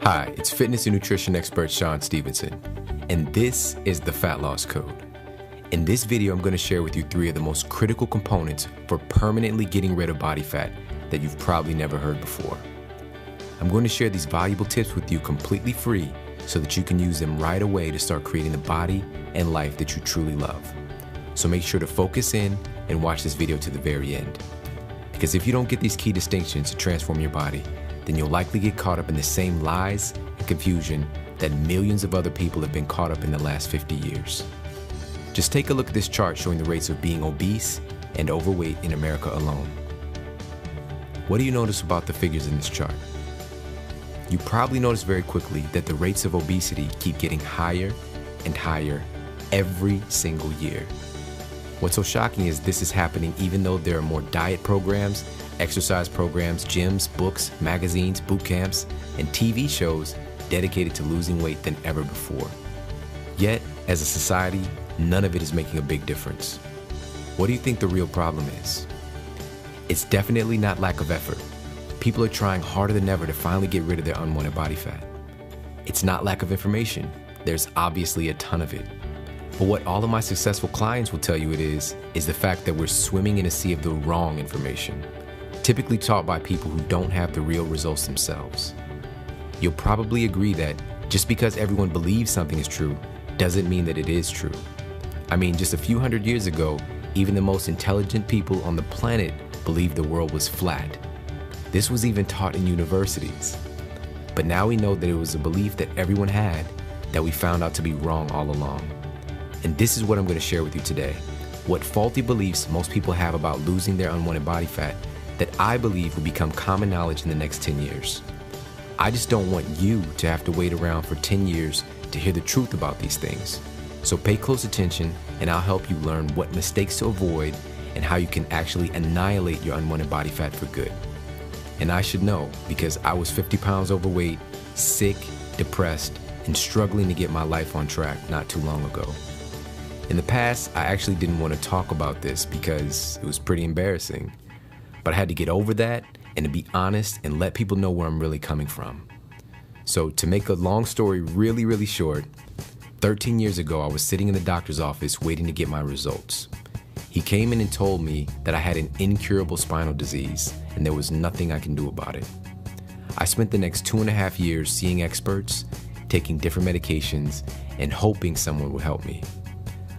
Hi, it's fitness and nutrition expert Sean Stevenson, and this is the Fat Loss Code. In this video, I'm going to share with you 3 of the most critical components for permanently getting rid of body fat that you've probably never heard before. I'm going to share these valuable tips with you completely free so that you can use them right away to start creating the body and life that you truly love. So make sure to focus in and watch this video to the very end. Because if you don't get these key distinctions to transform your body, then you'll likely get caught up in the same lies and confusion that millions of other people have been caught up in the last 50 years. Just take a look at this chart showing the rates of being obese and overweight in America alone. What do you notice about the figures in this chart? You probably notice very quickly that the rates of obesity keep getting higher and higher every single year. What's so shocking is this is happening even though there are more diet programs, exercise programs, gyms, books, magazines, boot camps, and TV shows dedicated to losing weight than ever before. Yet, as a society, none of it is making a big difference. What do you think the real problem is? It's definitely not lack of effort. People are trying harder than ever to finally get rid of their unwanted body fat. It's not lack of information. There's obviously a ton of it. But what all of my successful clients will tell you it is the fact that we're swimming in a sea of the wrong information, typically taught by people who don't have the real results themselves. You'll probably agree that just because everyone believes something is true doesn't mean that it is true. I mean, just a few hundred years ago, even the most intelligent people on the planet believed the world was flat. This was even taught in universities. But now we know that it was a belief that everyone had that we found out to be wrong all along. And this is what I'm going to share with you today. What faulty beliefs most people have about losing their unwanted body fat that I believe will become common knowledge in the next 10 years. I just don't want you to have to wait around for 10 years to hear the truth about these things. So pay close attention and I'll help you learn what mistakes to avoid and how you can actually annihilate your unwanted body fat for good. And I should know because I was 50 pounds overweight, sick, depressed, and struggling to get my life on track not too long ago. In the past, I actually didn't want to talk about this because it was pretty embarrassing. But I had to get over that and to be honest and let people know where I'm really coming from. So to make a long story really, really short, 13 years ago, I was sitting in the doctor's office waiting to get my results. He came in and told me that I had an incurable spinal disease and there was nothing I can do about it. I spent the next 2.5 years seeing experts, taking different medications, and hoping someone would help me.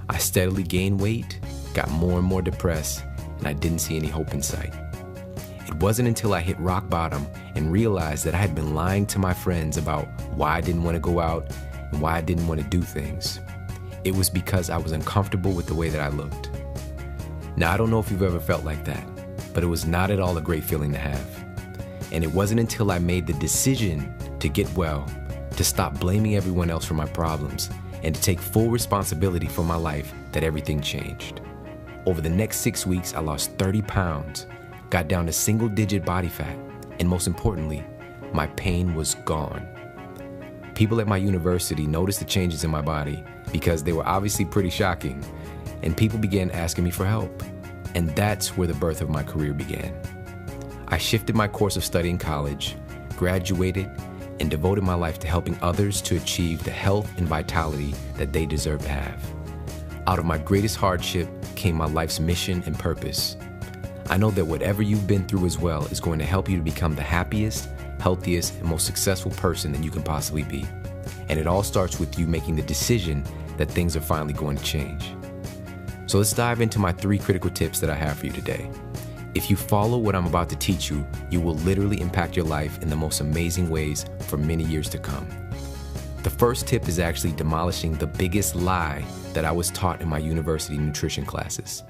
I steadily gained weight, got more and more depressed, and I didn't see any hope in sight. It wasn't until I hit rock bottom and realized that I had been lying to my friends about why I didn't want to go out and why I didn't want to do things. It was because I was uncomfortable with the way that I looked. Now, I don't know if you've ever felt like that, but it was not at all a great feeling to have. And it wasn't until I made the decision to get well, to stop blaming everyone else for my problems, and to take full responsibility for my life that everything changed. Over the next 6 weeks, I lost 30 pounds, got down to single-digit body fat, and most importantly, my pain was gone. People at my university noticed the changes in my body because they were obviously pretty shocking, and people began asking me for help. And that's where the birth of my career began. I shifted my course of study in college, graduated, and devoted my life to helping others to achieve the health and vitality that they deserve to have. Out of my greatest hardship came my life's mission and purpose. I know that whatever you've been through as well is going to help you to become the happiest, healthiest, and most successful person that you can possibly be. And it all starts with you making the decision that things are finally going to change. So let's dive into my 3 critical tips that I have for you today. If you follow what I'm about to teach you, you will literally impact your life in the most amazing ways for many years to come. The first tip is actually demolishing the biggest lie that I was taught in my university nutrition classes.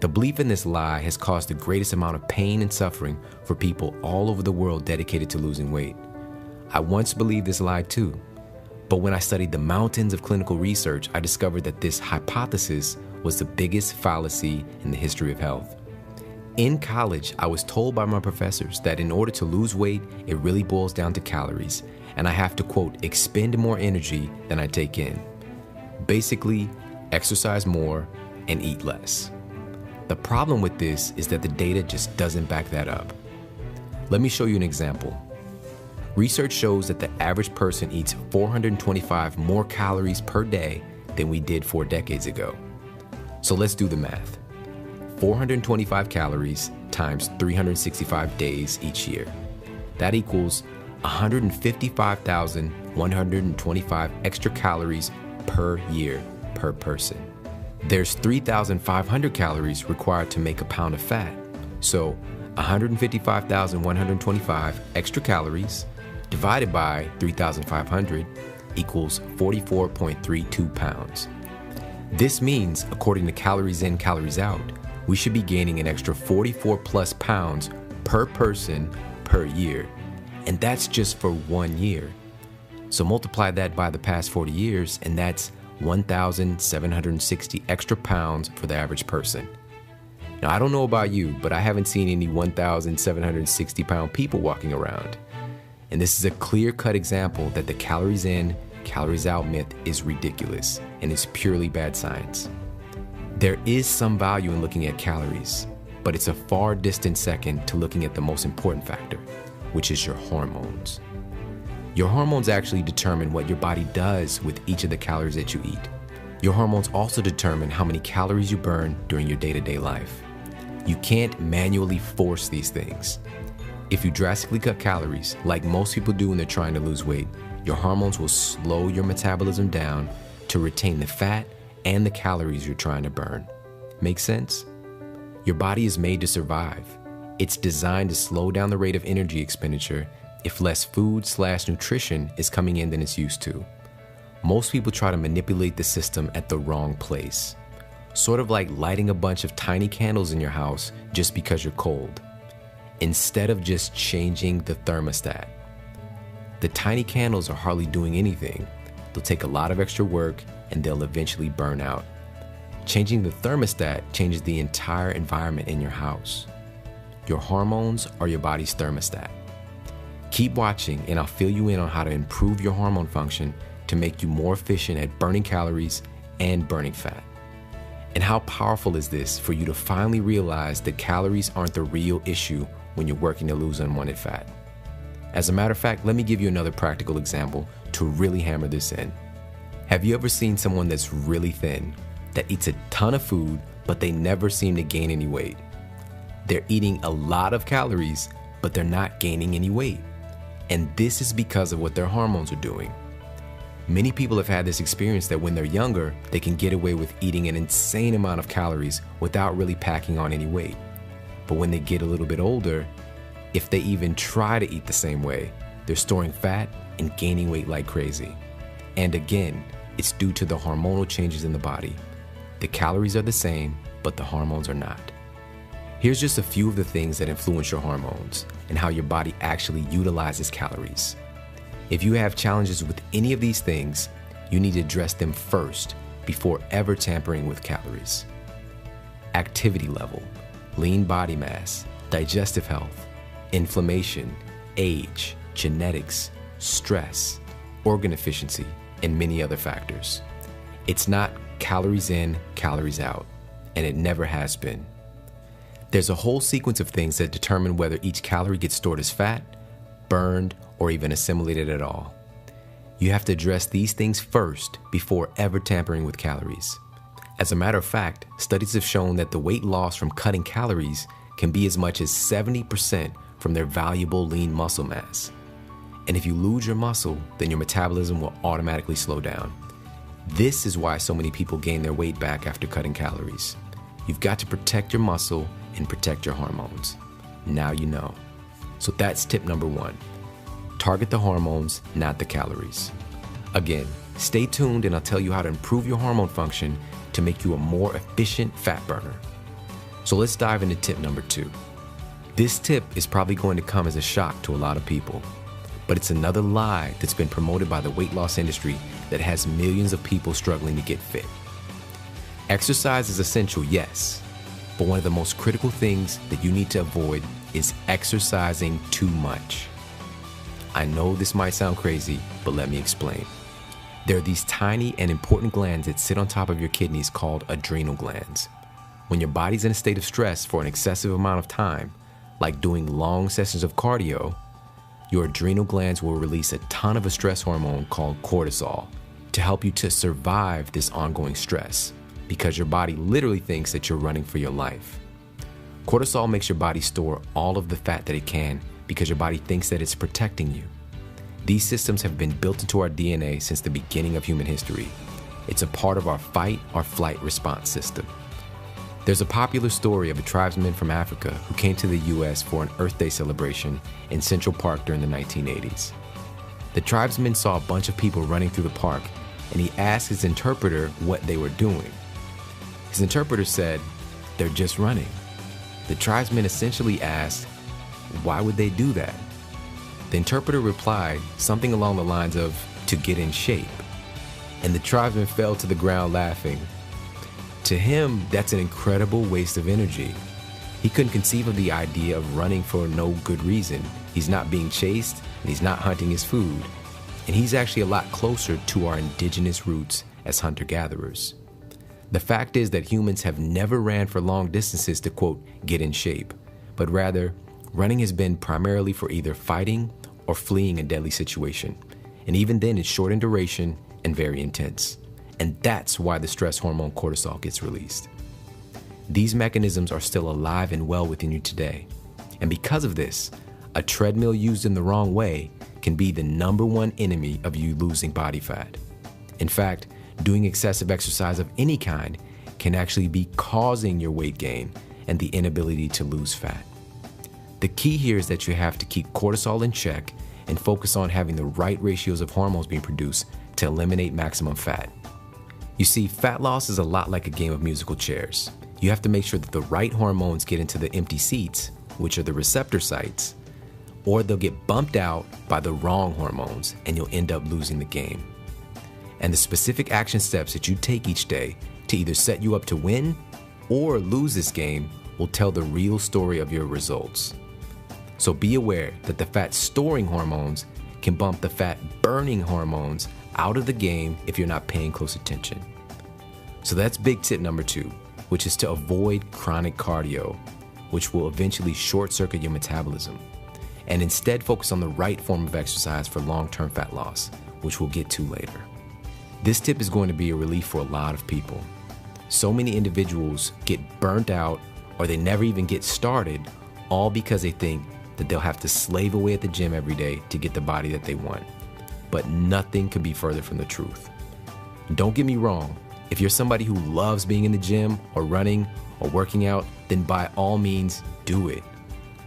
The belief in this lie has caused the greatest amount of pain and suffering for people all over the world dedicated to losing weight. I once believed this lie too, but when I studied the mountains of clinical research, I discovered that this hypothesis was the biggest fallacy in the history of health. In college, I was told by my professors that in order to lose weight, it really boils down to calories, and I have to, quote, expend more energy than I take in. Basically, exercise more and eat less. The problem with this is that the data just doesn't back that up. Let me show you an example. Research shows that the average person eats 425 more calories per day than we did 4 decades ago. So let's do the math. 425 calories times 365 days each year. That equals 155,125 extra calories per year per person. There's 3,500 calories required to make a pound of fat. So 155,125 extra calories divided by 3,500 equals 44.32 pounds. This means, according to Calories In, Calories Out, we should be gaining an extra 44 plus pounds per person per year. And that's just for 1 year. So multiply that by the past 40 years, and that's 1,760 extra pounds for the average person. Now, I don't know about you, but I haven't seen any 1,760 pound people walking around. And this is a clear-cut example that the calories in, calories out myth is ridiculous and is purely bad science. There is some value in looking at calories, but it's a far distant second to looking at the most important factor, which is your hormones. Your hormones actually determine what your body does with each of the calories that you eat. Your hormones also determine how many calories you burn during your day-to-day life. You can't manually force these things. If you drastically cut calories, like most people do when they're trying to lose weight, your hormones will slow your metabolism down to retain the fat and the calories you're trying to burn. Make sense? Your body is made to survive. It's designed to slow down the rate of energy expenditure if less food/nutrition is coming in than it's used to. Most people try to manipulate the system at the wrong place. Sort of like lighting a bunch of tiny candles in your house just because you're cold, instead of just changing the thermostat. The tiny candles are hardly doing anything. They'll take a lot of extra work and they'll eventually burn out. Changing the thermostat changes the entire environment in your house. Your hormones are your body's thermostat. Keep watching and I'll fill you in on how to improve your hormone function to make you more efficient at burning calories and burning fat. And how powerful is this for you to finally realize that calories aren't the real issue when you're working to lose unwanted fat? As a matter of fact, let me give you another practical example to really hammer this in. Have you ever seen someone that's really thin, that eats a ton of food, but they never seem to gain any weight? They're eating a lot of calories, but they're not gaining any weight. And this is because of what their hormones are doing. Many people have had this experience that when they're younger, they can get away with eating an insane amount of calories without really packing on any weight. But when they get a little bit older, if they even try to eat the same way, they're storing fat and gaining weight like crazy. And again, it's due to the hormonal changes in the body. The calories are the same, but the hormones are not. Here's just a few of the things that influence your hormones and how your body actually utilizes calories. If you have challenges with any of these things, you need to address them first before ever tampering with calories. Activity level, lean body mass, digestive health, inflammation, age, genetics, stress, organ efficiency, and many other factors. It's not calories in, calories out, and it never has been. There's a whole sequence of things that determine whether each calorie gets stored as fat, burned, or even assimilated at all. You have to address these things first before ever tampering with calories. As a matter of fact, studies have shown that the weight loss from cutting calories can be as much as 70% from their valuable lean muscle mass. And if you lose your muscle, then your metabolism will automatically slow down. This is why so many people gain their weight back after cutting calories. You've got to protect your muscle and protect your hormones. Now you know. So that's tip number 1. Target the hormones, not the calories. Again, stay tuned and I'll tell you how to improve your hormone function to make you a more efficient fat burner. So let's dive into tip number 2. This tip is probably going to come as a shock to a lot of people, but it's another lie that's been promoted by the weight loss industry that has millions of people struggling to get fit. Exercise is essential, yes, but one of the most critical things that you need to avoid is exercising too much. I know this might sound crazy, but let me explain. There are these tiny and important glands that sit on top of your kidneys called adrenal glands. When your body's in a state of stress for an excessive amount of time, like doing long sessions of cardio, your adrenal glands will release a ton of a stress hormone called cortisol to help you to survive this ongoing stress, because your body literally thinks that you're running for your life. Cortisol makes your body store all of the fat that it can because your body thinks that it's protecting you. These systems have been built into our DNA since the beginning of human history. It's a part of our fight or flight response system. There's a popular story of a tribesman from Africa who came to the US for an Earth Day celebration in Central Park during the 1980s. The tribesman saw a bunch of people running through the park, and he asked his interpreter what they were doing. His interpreter said, "They're just running." The tribesman essentially asked, "Why would they do that?" The interpreter replied something along the lines of, "To get in shape." And the tribesman fell to the ground laughing. To him, that's an incredible waste of energy. He couldn't conceive of the idea of running for no good reason. He's not being chased, and he's not hunting his food. And he's actually a lot closer to our indigenous roots as hunter-gatherers. The fact is that humans have never ran for long distances to, quote, get in shape, but rather, running has been primarily for either fighting or fleeing a deadly situation. And even then, it's short in duration and very intense. And that's why the stress hormone cortisol gets released. These mechanisms are still alive and well within you today. And because of this, a treadmill used in the wrong way can be the #1 enemy of you losing body fat. In fact, doing excessive exercise of any kind can actually be causing your weight gain and the inability to lose fat. The key here is that you have to keep cortisol in check and focus on having the right ratios of hormones being produced to eliminate maximum fat. You see, fat loss is a lot like a game of musical chairs. You have to make sure that the right hormones get into the empty seats, which are the receptor sites, or they'll get bumped out by the wrong hormones and you'll end up losing the game. And the specific action steps that you take each day to either set you up to win or lose this game will tell the real story of your results. So be aware that the fat storing hormones can bump the fat burning hormones out of the game if you're not paying close attention. So that's big tip number 2, which is to avoid chronic cardio, which will eventually short circuit your metabolism, and instead focus on the right form of exercise for long-term fat loss, which we'll get to later. This tip is going to be a relief for a lot of people. So many individuals get burnt out or they never even get started, all because they think that they'll have to slave away at the gym every day to get the body that they want. But nothing could be further from the truth. Don't get me wrong, if you're somebody who loves being in the gym or running or working out, then by all means, do it.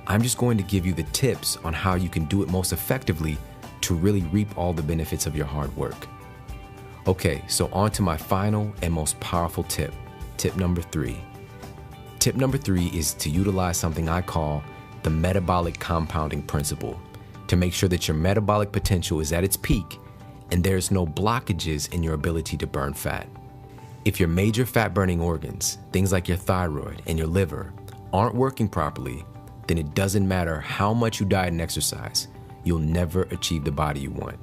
I'm just going to give you the tips on how you can do it most effectively to really reap all the benefits of your hard work. Okay, so on to my final and most powerful tip, tip number 3. Tip number 3 is to utilize something I call the metabolic compounding principle to make sure that your metabolic potential is at its peak and there's no blockages in your ability to burn fat. If your major fat-burning organs, things like your thyroid and your liver, aren't working properly, then it doesn't matter how much you diet and exercise, you'll never achieve the body you want.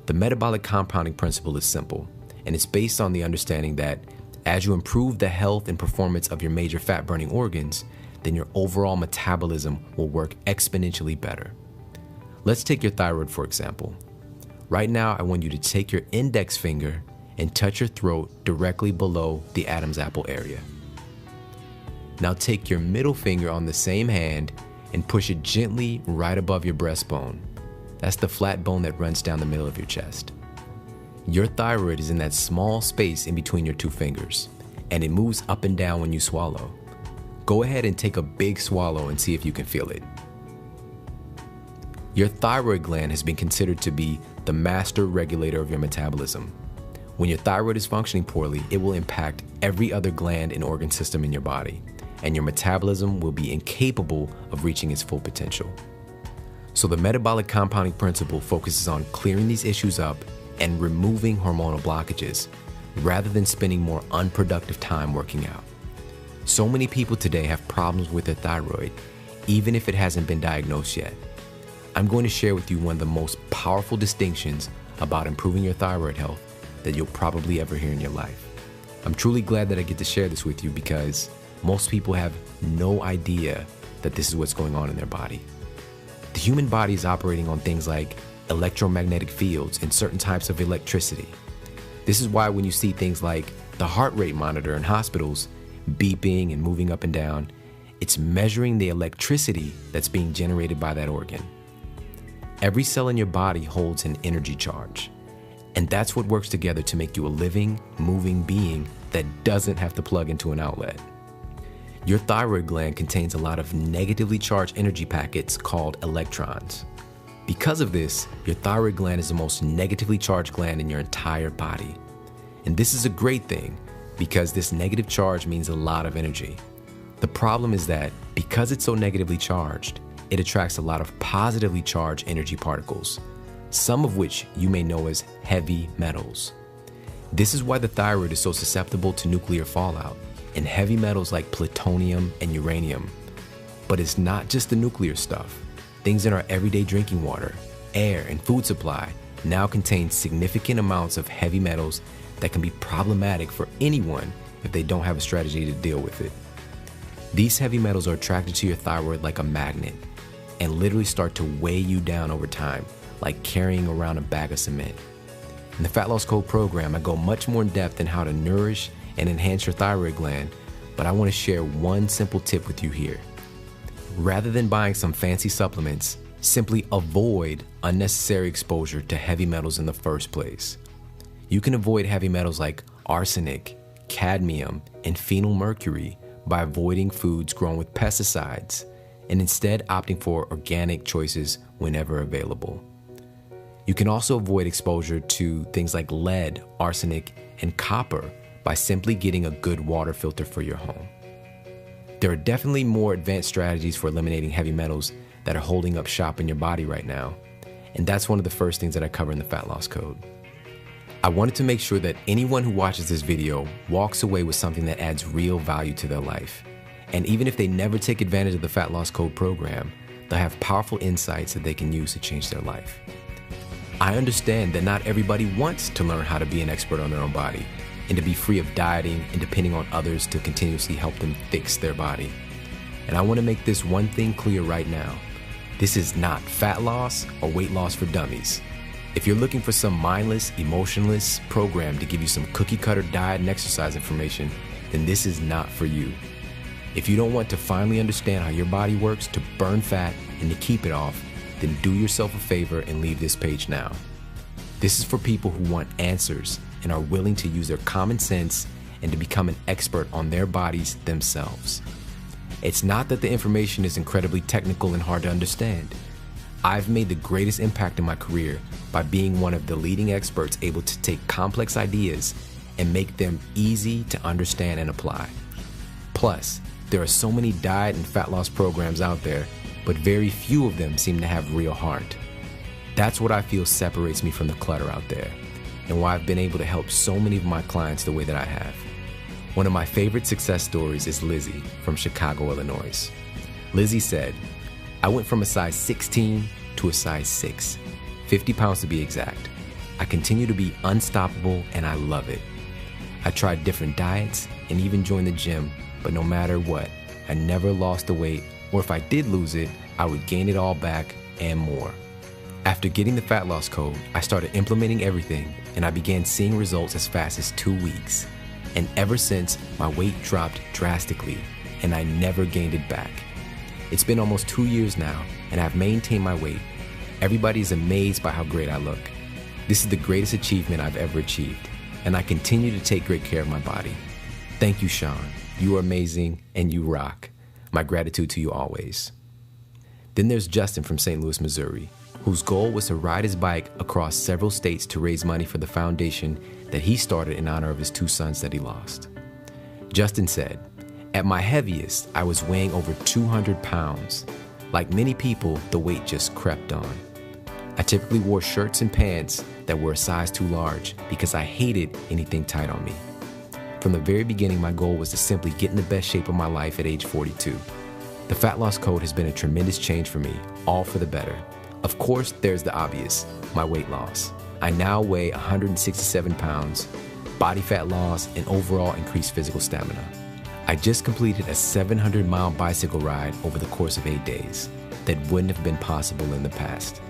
The metabolic compounding principle is simple, and it's based on the understanding that as you improve the health and performance of your major fat-burning organs, then your overall metabolism will work exponentially better. Let's take your thyroid, for example. Right now, I want you to take your index finger and touch your throat directly below the Adam's apple area. Now take your middle finger on the same hand and push it gently right above your breastbone. That's the flat bone that runs down the middle of your chest. Your thyroid is in that small space in between your two fingers, and it moves up and down when you swallow. Go ahead and take a big swallow and see if you can feel it. Your thyroid gland has been considered to be the master regulator of your metabolism. When your thyroid is functioning poorly, it will impact every other gland and organ system in your body, and your metabolism will be incapable of reaching its full potential. So the metabolic compounding principle focuses on clearing these issues up and removing hormonal blockages, rather than spending more unproductive time working out. So many people today have problems with their thyroid, even if it hasn't been diagnosed yet. I'm going to share with you one of the most powerful distinctions about improving your thyroid health that you'll probably ever hear in your life. I'm truly glad that I get to share this with you because most people have no idea that this is what's going on in their body. The human body is operating on things like electromagnetic fields and certain types of electricity. This is why when you see things like the heart rate monitor in hospitals beeping and moving up and down, it's measuring the electricity that's being generated by that organ. Every cell in your body holds an energy charge, and that's what works together to make you a living, moving being that doesn't have to plug into an outlet. Your thyroid gland contains a lot of negatively charged energy packets called electrons. Because of this, your thyroid gland is the most negatively charged gland in your entire body. And this is a great thing because this negative charge means a lot of energy. The problem is that because it's so negatively charged, it attracts a lot of positively charged energy particles, some of which you may know as heavy metals. This is why the thyroid is so susceptible to nuclear fallout and heavy metals like plutonium and uranium. But it's not just the nuclear stuff. Things in our everyday drinking water, air, and food supply now contain significant amounts of heavy metals that can be problematic for anyone if they don't have a strategy to deal with it. These heavy metals are attracted to your thyroid like a magnet and literally start to weigh you down over time, like carrying around a bag of cement. In the Fat Loss Code program, I go much more in depth in how to nourish and enhance your thyroid gland, but I want to share one simple tip with you here. Rather than buying some fancy supplements, simply avoid unnecessary exposure to heavy metals in the first place. You can avoid heavy metals like arsenic, cadmium, and phenylmercury by avoiding foods grown with pesticides and instead opting for organic choices whenever available. You can also avoid exposure to things like lead, arsenic, and copper by simply getting a good water filter for your home. There are definitely more advanced strategies for eliminating heavy metals that are holding up shop in your body right now, and that's one of the first things that I cover in the Fat Loss Code. I wanted to make sure that anyone who watches this video walks away with something that adds real value to their life. And even if they never take advantage of the Fat Loss Code program, they'll have powerful insights that they can use to change their life. I understand that not everybody wants to learn how to be an expert on their own body and to be free of dieting and depending on others to continuously help them fix their body. And I want to make this one thing clear right now. This is not fat loss or weight loss for dummies. If you're looking for some mindless, emotionless program to give you some cookie cutter diet and exercise information, then this is not for you. If you don't want to finally understand how your body works to burn fat and to keep it off, then do yourself a favor and leave this page now. This is for people who want answers and are willing to use their common sense and to become an expert on their bodies themselves. It's not that the information is incredibly technical and hard to understand. I've made the greatest impact in my career by being one of the leading experts able to take complex ideas and make them easy to understand and apply. Plus, there are so many diet and fat loss programs out there, but very few of them seem to have real heart. That's what I feel separates me from the clutter out there, and why I've been able to help so many of my clients the way that I have. One of my favorite success stories is Lizzie from Chicago, Illinois. Lizzie said, "I went from a size 16 to a size 6, 50 pounds to be exact. I continue to be unstoppable and I love it. I tried different diets and even joined the gym, but no matter what, I never lost the weight, or if I did lose it, I would gain it all back and more. After getting the Fat Loss Code, I started implementing everything and I began seeing results as fast as 2 weeks. And ever since, my weight dropped drastically and I never gained it back. It's been almost 2 years now and I've maintained my weight. Everybody is amazed by how great I look. This is the greatest achievement I've ever achieved, and I continue to take great care of my body. Thank you, Sean. You are amazing and you rock. My gratitude to you always." Then there's Justin from St. Louis, Missouri, whose goal was to ride his bike across several states to raise money for the foundation that he started in honor of his 2 sons that he lost. Justin said, "At my heaviest, I was weighing over 200 pounds. Like many people, the weight just crept on. I typically wore shirts and pants that were a size too large because I hated anything tight on me. From the very beginning, my goal was to simply get in the best shape of my life at age 42. The Fat Loss Code has been a tremendous change for me, all for the better. Of course, there's the obvious, my weight loss. I now weigh 167 pounds, body fat loss, and overall increased physical stamina. I just completed a 700-mile bicycle ride over the course of 8 days. that wouldn't have been possible in the past.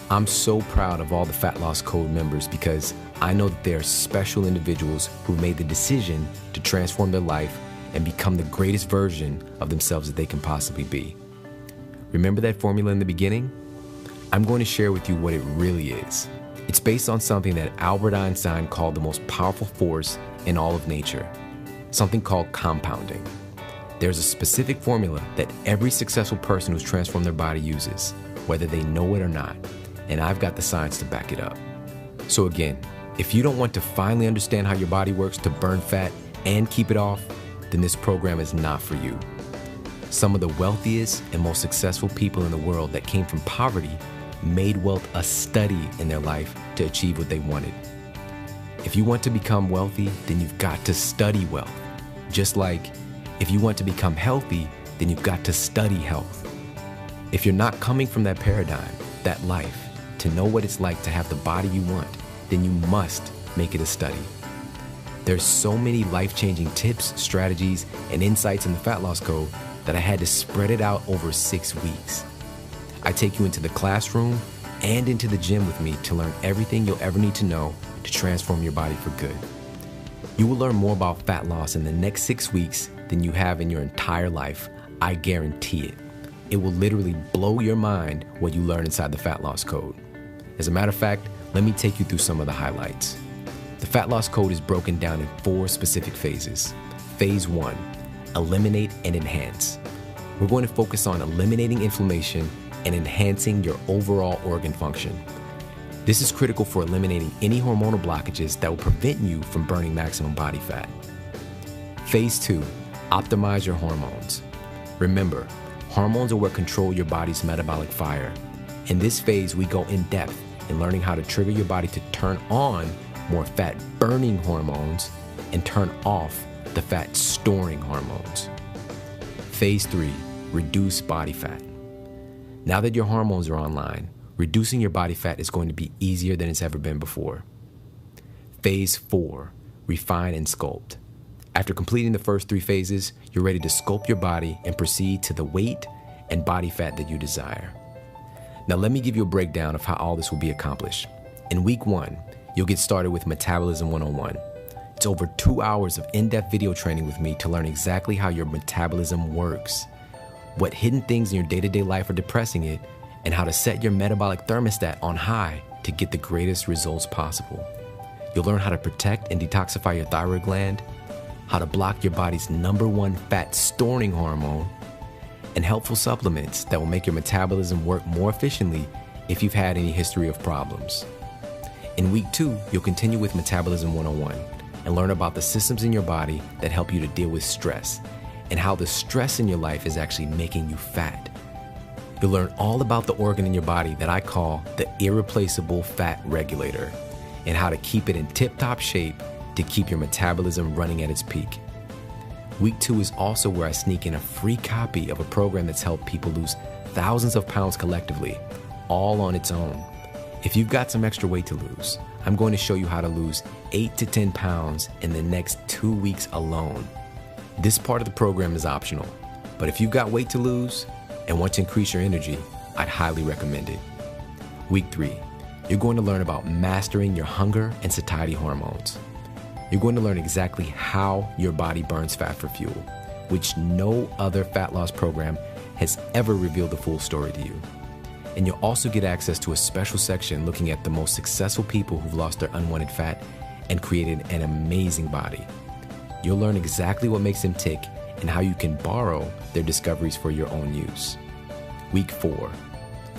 I'm so proud of all the Fat Loss Code members because I know that they are special individuals who made the decision to transform their life and become the greatest version of themselves that they can possibly be. Remember that formula in the beginning? I'm going to share with you what it really is. It's based on something that Albert Einstein called the most powerful force in all of nature, something called compounding. There's a specific formula that every successful person who's transformed their body uses, whether they know it or not, and I've got the science to back it up. So again, if you don't want to finally understand how your body works to burn fat and keep it off, then this program is not for you. Some of the wealthiest and most successful people in the world that came from poverty made wealth a study in their life to achieve what they wanted. If you want to become wealthy, then you've got to study wealth. Just like if you want to become healthy, then you've got to study health. If you're not coming from that paradigm, that life, to know what it's like to have the body you want, then you must make it a study. There's so many life-changing tips, strategies, and insights in the Fat Loss Code that I had to spread it out over 6 weeks. I take you into the classroom and into the gym with me to learn everything you'll ever need to know to transform your body for good. You will learn more about fat loss in the next 6 weeks than you have in your entire life. I guarantee it. It will literally blow your mind what you learn inside the Fat Loss Code. As a matter of fact, let me take you through some of the highlights. The Fat Loss Code is broken down in 4 specific phases. Phase 1, eliminate and enhance. We're going to focus on eliminating inflammation and enhancing your overall organ function. This is critical for eliminating any hormonal blockages that will prevent you from burning maximum body fat. Phase 2, optimize your hormones. Remember, hormones are what control your body's metabolic fire. In this phase, we go in depth in learning how to trigger your body to turn on more fat-burning hormones and turn off the fat-storing hormones. Phase 3, reduce body fat. Now that your hormones are online, reducing your body fat is going to be easier than it's ever been before. Phase 4, refine and sculpt. After completing the first 3 phases, you're ready to sculpt your body and proceed to the weight and body fat that you desire. Now let me give you a breakdown of how all this will be accomplished. In week 1, you'll get started with Metabolism 101. It's over 2 hours of in-depth video training with me to learn exactly how your metabolism works, what hidden things in your day-to-day life are depressing it, and how to set your metabolic thermostat on high to get the greatest results possible. You'll learn how to protect and detoxify your thyroid gland, how to block your body's #1 fat-storing hormone, and helpful supplements that will make your metabolism work more efficiently if you've had any history of problems. In week 2, you'll continue with Metabolism 101 and learn about the systems in your body that help you to deal with stress and how the stress in your life is actually making you fat. You'll learn all about the organ in your body that I call the irreplaceable fat regulator and how to keep it in tip-top shape to keep your metabolism running at its peak. Week 2 is also where I sneak in a free copy of a program that's helped people lose thousands of pounds collectively, all on its own. If you've got some extra weight to lose, I'm going to show you how to lose 8 to 10 pounds in the next 2 weeks alone. This part of the program is optional, but if you've got weight to lose and want to increase your energy, I'd highly recommend it. Week 3, you're going to learn about mastering your hunger and satiety hormones. You're going to learn exactly how your body burns fat for fuel, which no other fat loss program has ever revealed the full story to you. And you'll also get access to a special section looking at the most successful people who've lost their unwanted fat and created an amazing body. You'll learn exactly what makes them tick and how you can borrow their discoveries for your own use. Week 4,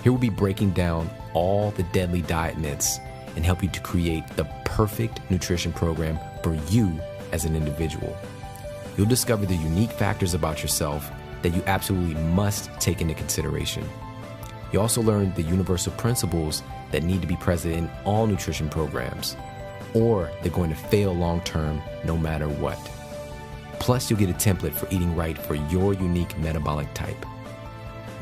here we'll be breaking down all the deadly diet myths and help you to create the perfect nutrition program for you as an individual. You'll discover the unique factors about yourself that you absolutely must take into consideration. You also learn the universal principles that need to be present in all nutrition programs, or they're going to fail long-term no matter what. Plus, you'll get a template for eating right for your unique metabolic type.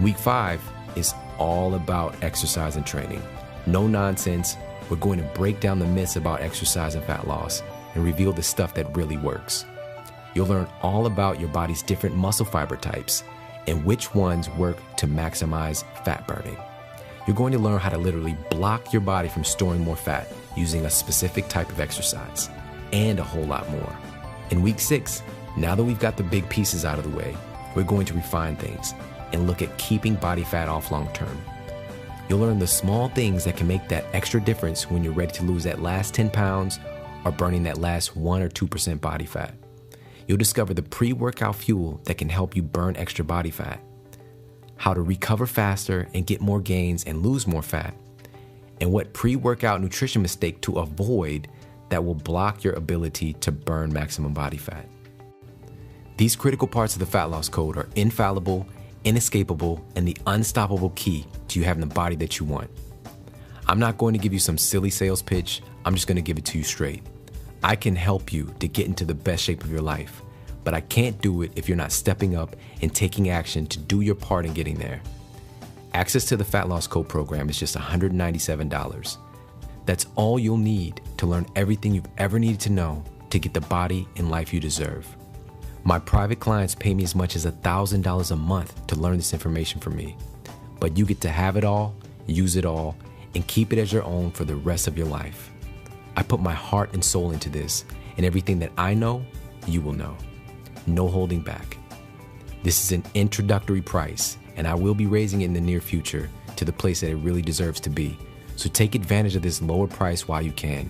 Week 5 is all about exercise and training. No nonsense. We're going to break down the myths about exercise and fat loss and reveal the stuff that really works. You'll learn all about your body's different muscle fiber types and which ones work to maximize fat burning. You're going to learn how to literally block your body from storing more fat using a specific type of exercise, and a whole lot more. In week 6, now that we've got the big pieces out of the way, we're going to refine things and look at keeping body fat off long term. You'll learn the small things that can make that extra difference when you're ready to lose that last 10 pounds or burning that last 1 or 2% body fat. You'll discover the pre-workout fuel that can help you burn extra body fat, how to recover faster and get more gains and lose more fat, and what pre-workout nutrition mistake to avoid that will block your ability to burn maximum body fat. These critical parts of the fat loss code are infallible, inescapable, and the unstoppable key to you having the body that you want. I'm not going to give you some silly sales pitch. I'm just going to give it to you straight. I can help you to get into the best shape of your life, but I can't do it if you're not stepping up and taking action to do your part in getting there. Access to the Fat Loss Code program is just $197. That's all you'll need to learn everything you've ever needed to know to get the body and life you deserve. My private clients pay me as much as $1,000 a month to learn this information from me, but you get to have it all, use it all, and keep it as your own for the rest of your life. I put my heart and soul into this, and everything that I know, you will know. No holding back. This is an introductory price, and I will be raising it in the near future to the place that it really deserves to be. So take advantage of this lower price while you can.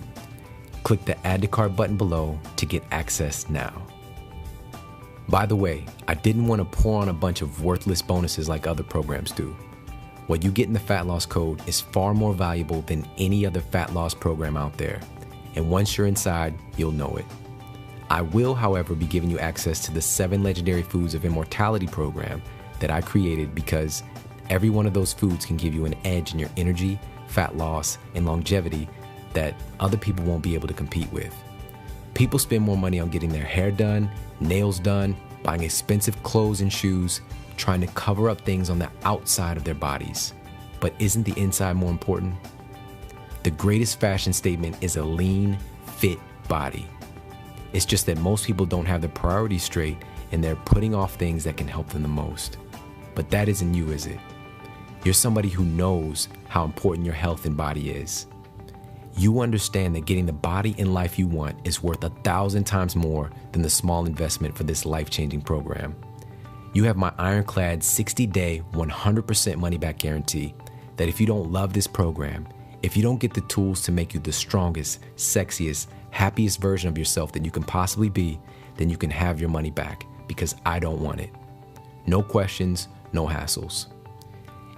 Click the Add to Cart button below to get access now. By the way, I didn't want to pour on a bunch of worthless bonuses like other programs do. What you get in the Fat Loss Code is far more valuable than any other fat loss program out there. And once you're inside, you'll know it. I will, however, be giving you access to the 7 Legendary Foods of Immortality program that I created because every one of those foods can give you an edge in your energy, fat loss, and longevity that other people won't be able to compete with. People spend more money on getting their hair done, nails done, buying expensive clothes and shoes, trying to cover up things on the outside of their bodies. But isn't the inside more important? The greatest fashion statement is a lean, fit body. It's just that most people don't have their priorities straight and they're putting off things that can help them the most. But that isn't you, is it? You're somebody who knows how important your health and body is. You understand that getting the body and life you want is worth 1,000 times more than the small investment for this life-changing program. You have my ironclad 60-day, 100% money-back guarantee that if you don't love this program, if you don't get the tools to make you the strongest, sexiest, happiest version of yourself that you can possibly be, then you can have your money back because I don't want it. No questions, no hassles.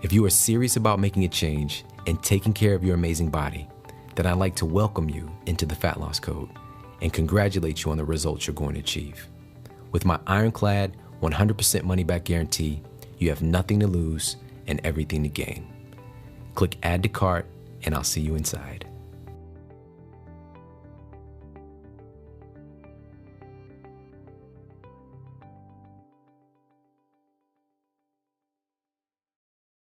If you are serious about making a change and taking care of your amazing body, then I'd like to welcome you into the Fat Loss Code and congratulate you on the results you're going to achieve. With my ironclad 100% money back guarantee, you have nothing to lose and everything to gain. Click Add to Cart and I'll see you inside.